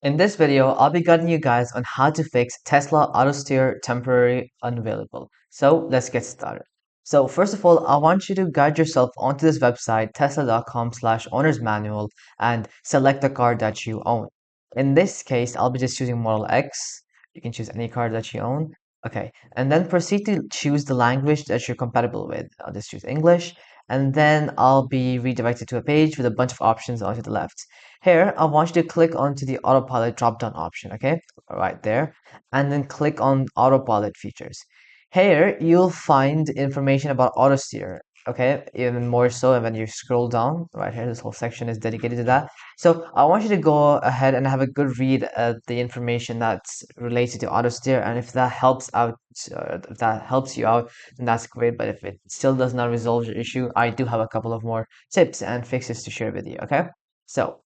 In this video, I'll be guiding you guys on how to fix Tesla Autosteer temporary unavailable. So let's get started. So first of all, I want you to guide yourself onto this website, tesla.com/owner's manual, and select the car that you own. In this case, I'll be just choosing Model X. You can choose any car that you own. Okay, and then proceed to choose the language that you're compatible with. I'll just choose English, and then I'll be redirected to a page with a bunch of options onto the left. Here, I want you to click onto the autopilot drop-down option, okay? Right there. And then click on autopilot features. Here, you'll find information about Autosteer, okay? Even more so when you scroll down, right here, this whole section is dedicated to that. So I want you to go ahead and have a good read at the information that's related to Autosteer, and if that helps out, if that helps you out, then that's great. But if it still does not resolve your issue, I do have a couple of more tips and fixes to share with you, okay? So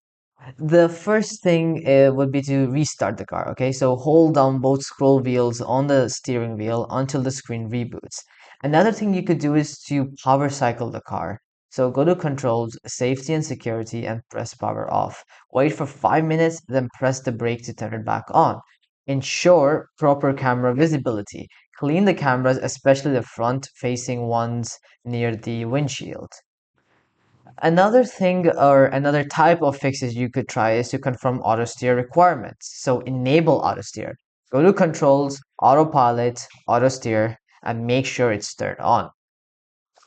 the first thing would be to restart the car. Okay, so hold down both scroll wheels on the steering wheel until the screen reboots. Another thing you could do is to power cycle the car. So go to controls, safety and security, and press power off. Wait for 5 minutes, then press the brake to turn it back on. Ensure proper camera visibility. Clean the cameras, especially the front facing ones near the windshield. Another thing or another type of fixes you could try is to confirm autosteer requirements. So enable autosteer. Go to controls, autopilot, autosteer, and make sure it's turned on.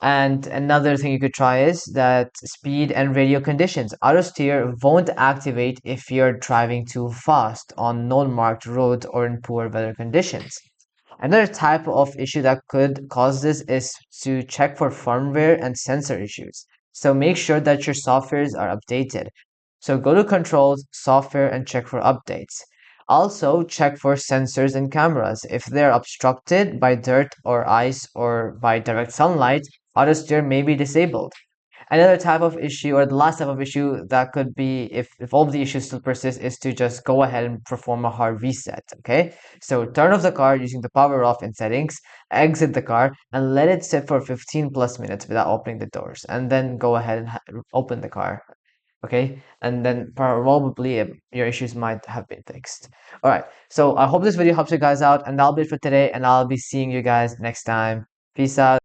And another thing you could try is that speed and radio conditions. Autosteer won't activate if you're driving too fast on non-marked roads or in poor weather conditions. Another type of issue that could cause this is to check for firmware and sensor issues. So make sure that your softwares are updated. So go to controls, software, and check for updates. Also check for sensors and cameras. If they're obstructed by dirt or ice or by direct sunlight, auto steer may be disabled. Another type of issue, or the last type of issue that could be if all of the issues still persist, is to just go ahead and perform a hard reset. Okay, so turn off the car using the power off in settings, exit the car, and let it sit for 15 plus minutes without opening the doors, and then go ahead and open the car. Okay, and then probably your issues might have been fixed. All right, so I hope this video helps you guys out, and that'll be it for today, and I'll be seeing you guys next time. Peace out.